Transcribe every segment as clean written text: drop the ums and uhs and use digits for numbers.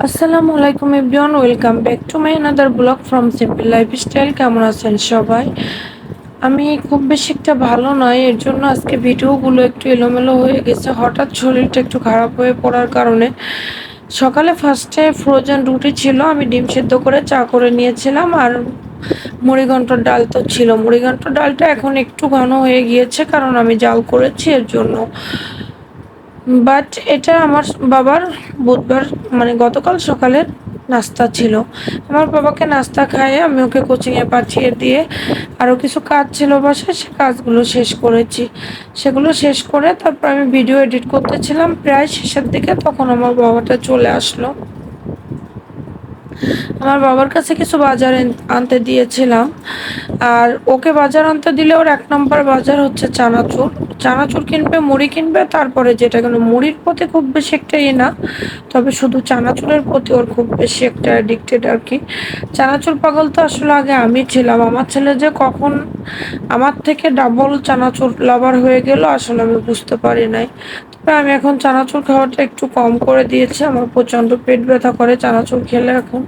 আসসালামু আলাইকুম everyone, welcome back to my another blog from simple lifestyle. কেমন আছেন সবাই? আমি খুব বেশি একটা ভালো নয়, এর জন্য আজকে ভিডিওগুলো একটু এলোমেলো হয়ে গেছে। হঠাৎ শরীরটা একটু খারাপ হয়ে পড়ার কারণে সকালে ফার্স্টে ফ্রোজেন রুটি ছিল, আমি ডিম সেদ্ধ করে চা করে নিয়েছিলাম। আর মুড়িঘণ্টর ডাল তো ছিল। মুড়িঘণ্টর ডালটা এখন একটু ঘন হয়ে গিয়েছে কারণ আমি জাল করেছি এর জন্য। বাট এটা আমার বাবার বুধবার মানে গতকাল সকালের নাস্তা ছিল। আমার বাবাকে নাস্তা খাইয়ে আমি ওকে কোচিংয়ে পাঠিয়ে দিয়ে আরও কিছু কাজ ছিল বাসায়, সে কাজগুলো শেষ করেছি। সেগুলো শেষ করে তারপর আমি ভিডিও এডিট করতেছিলাম প্রায় শেষের দিকে, তখন আমার বাবাটা চলে আসলো। আমার বাবার কাছে কিছু বাজার আনতে দিয়েছিলাম। আর ওকে বাজার আনতে দিলে ওর এক নম্বর বাজার হচ্ছে চানাচুর। চানাচুর কিনবে, মুড়ি কিনবে, তারপরে যেটা কেন মুড়ির প্রতি খুব বেশি একটা না, তবে শুধু চানাচুরের প্রতি ওর খুব বেশি একটা অ্যাডিক্টেড আর কি। চানাচুর পাগল তো আসলে আগে আমি ছিলাম, আমার ছেলে যে কখন আমার থেকে ডাবল চানাচুর লাভার হয়ে গেল আসলে আমি বুঝতে পারি নাই। তবে আমি এখন চানাচুর খাওয়াটা একটু কম করে দিয়েছি, আমার প্রচণ্ড পেট ব্যথা করে চানাচুর খেলে। এখন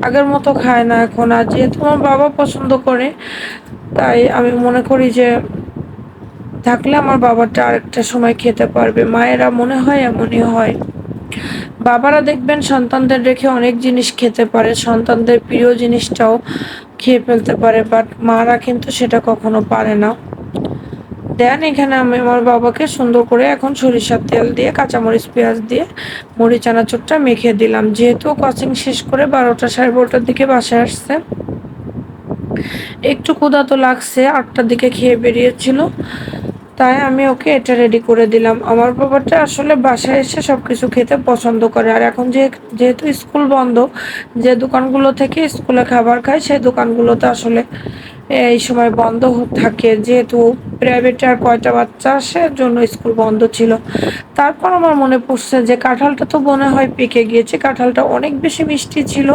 আগের মতো খায় না এখন। আর যেহেতু আমার বাবা পছন্দ করে, তাই আমি মনে করি যে থাকলে আমার বাবাটা আরেকটা সময় খেতে পারবে। মায়েরা মনে হয় এমনই হয়, বাবারা দেখবেন সন্তানদের রেখে অনেক জিনিস খেতে পারে, সন্তানদের প্রিয় জিনিসটাও খেয়ে ফেলতে পারে, বাট মারা কিন্তু সেটা কখনো পারে না। দেন এখানে আমি আমার বাবাকে সুন্দর করে এখন সরিষার তেল দিয়ে কাঁচামরিচ পেঁয়াজ দিয়ে মুড়ি চানাচুরটা মেখে দিলাম। যেহেতু কোচিং শেষ করে 12টা 12:30 দিকে বাসায় আসছে, একটু ক্ষুধা তো লাগছে, 8টার দিকে খেয়ে বেরিয়েছিল, তাই আমি ওকে এটা রেডি করে দিলাম। আমার বাবাটা আসলে বাসায় এসে সবকিছু খেতে পছন্দ করে। আর এখন যেহেতু স্কুল বন্ধ, যে দোকানগুলো থেকে স্কুলে খাবার খায় সেই দোকানগুলোতে আসলে এই সময় বন্ধ থাকে, যেহেতু প্রাইভেটে আর কয়টা বাচ্চা আসে এর জন্য স্কুল বন্ধ ছিল। তারপর আমার মনে পড়ছে যে কাঁঠালটা তো মনে হয় পেকে গিয়েছে, কাঁঠালটা অনেক বেশি মিষ্টি ছিল।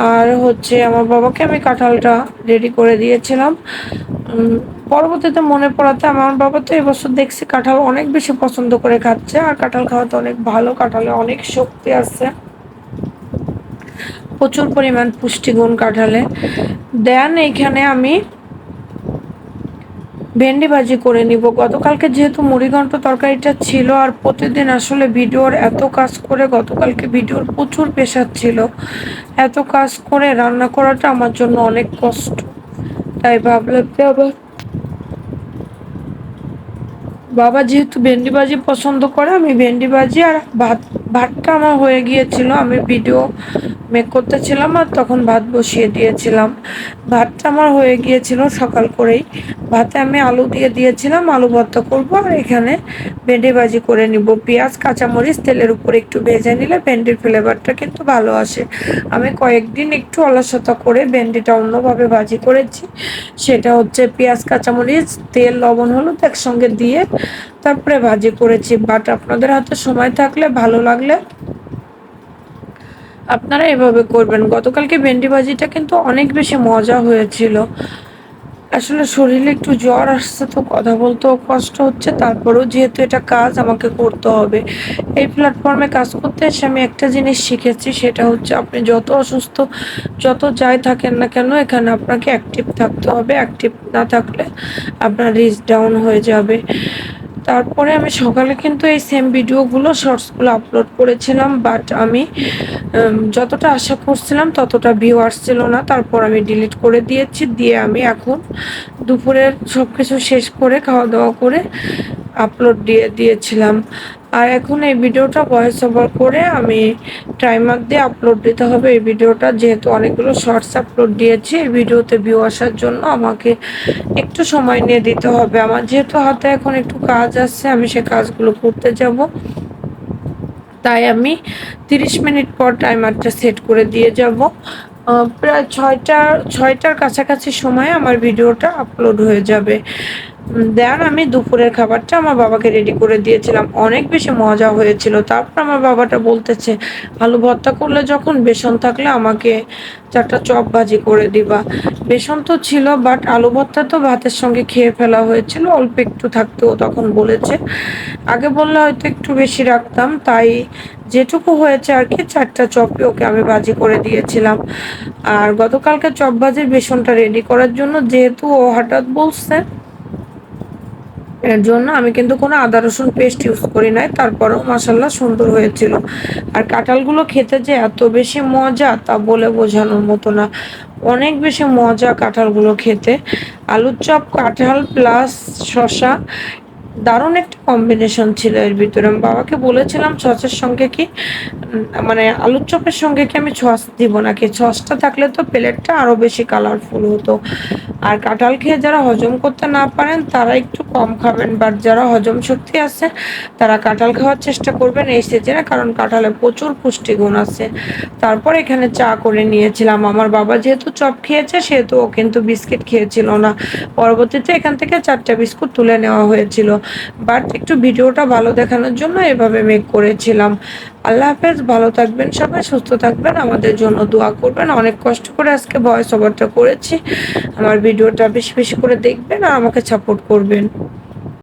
আর হচ্ছে আমার বাবাকে আমি কাঁঠালটা রেডি করে দিয়েছিলাম। উম, পরবর্তীতে মনে পড়াতে আমার বাবা তো এবছর দেখছি কাঁঠাল অনেক বেশি পছন্দ করে খাচ্ছে। আর কাঁঠাল খাওয়া তো অনেক ভালো, কাঁঠালে অনেক শক্তি আছে, প্রচুর পরিমাণ পুষ্টিগুণ কাঁঠালে। দেন এইখানে আমি ভেন্ডি ভাজি করে নিব। গতকালকে যেহেতু মুড়িঘন্ট তরকারিটা ছিল, আর প্রতিদিন আসলে ভিডিওর এত কাজ করে গতকালকে ভিডিওর প্রচুর প্রেশার ছিল, এত কাজ করে রান্না করাটা আমার জন্য অনেক কষ্ট। তাই ভাবলাম যে আবার বাবা যেহেতু ভেন্ডি ভাজি পছন্দ করে, আমি ভেন্ডি ভাজি আর ভাতটা আমার হয়ে গিয়েছিল, আমি ভিডিও মেক করতেছিলাম আর তখন ভাত বসিয়ে দিয়েছিলাম। ভাতটা আমার হয়ে গিয়েছিল সকাল করেই। ভাতে আমি আলু দিয়ে দিয়েছিলাম, আলু ভর্তা করবো আর এখানে ভেন্ডি ভাজি করে নিব। পেঁয়াজ কাঁচামরিচ তেলের উপর একটু ভেজে নিলে ভেন্ডির ফ্লেভারটা কিন্তু ভালো আসে। আমি কয়েকদিন একটু অলসতা করে ভেন্ডিটা অন্যভাবে ভাজি করেছি, সেটা হচ্ছে পেঁয়াজ কাঁচামরিচ তেল লবণ হলুদ একসঙ্গে দিয়ে তারপরে ভাজি করেছি। বাট আপনাদের হাতে সময় থাকলে, ভালো লাগলে আপনারা এভাবে করবেন। গতকালকে ভেন্ডি ভাজিটা কিন্তু অনেক বেশি মজা হয়েছিল। আসলে শরীরে একটু জ্বর আসছে তো কথা বলতেও কষ্ট হচ্ছে, তারপরেও যেহেতু এটা কাজ আমাকে করতে হবে। এই প্ল্যাটফর্মে কাজ করতে এসে আমি একটা জিনিস শিখেছি, সেটা হচ্ছে আপনি যত অসুস্থ যত যাই থাকেন না কেন, এখানে আপনাকে অ্যাক্টিভ থাকতে হবে। অ্যাক্টিভ না থাকলে আপনার রিচ ডাউন হয়ে যাবে। তারপরে আমি সকালে কিন্তু এই সেম ভিডিওগুলো শর্টসগুলো আপলোড করেছিলাম, বাট আমি যতটা আশা করছিলাম ততটা ভিউ আসছিল না, তারপর আমি ডিলিট করে দিয়েছি। দিয়ে আমি এখন দুপুরের সব কিছু শেষ করে খাওয়া দাওয়া করে আপলোড দিয়েছিলাম। আর এখন এই ভিডিওটা ভয়েস ওভার করে আমি টাইমার দিয়ে আপলোড দিতে হবে। এই ভিডিওটা যেহেতু অনেকগুলো শর্টস আপলোড দিয়েছি, এই ভিডিওতে ভিউ আসার জন্য আমাকে একটু সময় নিয়ে দিতে হবে। আমার যেহেতু হাতে এখন একটু কাজ আছে, আমি সে কাজগুলো করতে যাব, তাই আমি 30 মিনিট পর টাইমারটা সেট করে দিয়ে যাব। প্রায় ছয়টার কাছাকাছি সময়ে আমার ভিডিওটা আপলোড হয়ে যাবে। দেন আমি দুপুরের খাবারটা আমার বাবাকে রেডি করে দিয়েছিলাম। অনেক বেশি মজা হয়েছিল। তারপর আমার বাবাটা বলতেছে, "আলু ভর্তা করলে যখন বেসন থাকলে আমাকে ৪ টা চপ ভাজি করে দিবা।" বেসন তো ছিল বাট আলু ভর্তা তো ভাতের সঙ্গে খেয়ে ফেলা হয়েছিল। অল্প একটু থাকতে ও তখন বলেছে। আগে বললে হয়তো একটু বেশি রাখতাম। তাই যেটুকু হয়েছে আরকি ৪ টা চপই ওকে আমি ভাজি করে দিয়েছিলাম। আর গতকালকে চপ ভাজির বেসনটা রেডি করার জন্য যেহেতু ও হঠাৎ বলছে এর জন্য আমি কিন্তু কোনো আদা রসুন পেস্ট ইউজ করি নাই। তারপরেও মাশাআল্লাহ সুন্দর হয়েছিল। আর কাঁঠালগুলো খেতে যে এত বেশি মজা তা বলে বোঝানোর মতো না। অনেক বেশি মজা কাঁঠালগুলো খেতে। আলুর চপ, কাঁঠাল প্লাস শসা দারুণ একটা কম্বিনেশন ছিল এর ভিতরে। আমি বাবাকে বলেছিলাম সসের সঙ্গে কি মানে আলুর চপের সঙ্গে কি আমি সস দিব নাকি? সসটা থাকলে তো প্লেটটা আরো বেশি কালারফুল হতো। আর কাঁঠাল খেয়ে যারা হজম করতে না পারেন তারা একটু কম খাবেন। বাট যারা হজম শক্তি আছে তারা কাঁঠাল খাওয়ার চেষ্টা করবেন এই সিজনে, কারণ কাঁঠালে প্রচুর পুষ্টিগুণ আছে। তারপর এখানে চা করে নিয়েছিলাম। আমার বাবা যেহেতু চপ খেয়েছে সেহেতু ও কিন্তু বিস্কিট খেয়েছিল না। পরবর্তীতে এখান থেকে ৪ টা বিস্কুট তুলে নেওয়া হয়েছিল। বাট একটু ভিডিওটা ভালো দেখানোর জন্য এভাবে মেক করেছিলাম। আল্লাহ হাফেজ, ভালো থাকবেন সবাই, সুস্থ থাকবেন, আমাদের জন্য দোয়া করবেন। অনেক কষ্ট করে আজকে ভয়েস ওভারটা করেছি। আমার ভিডিওটা বেশি বেশি করে দেখবেন আর আমাকে সাপোর্ট করবেন।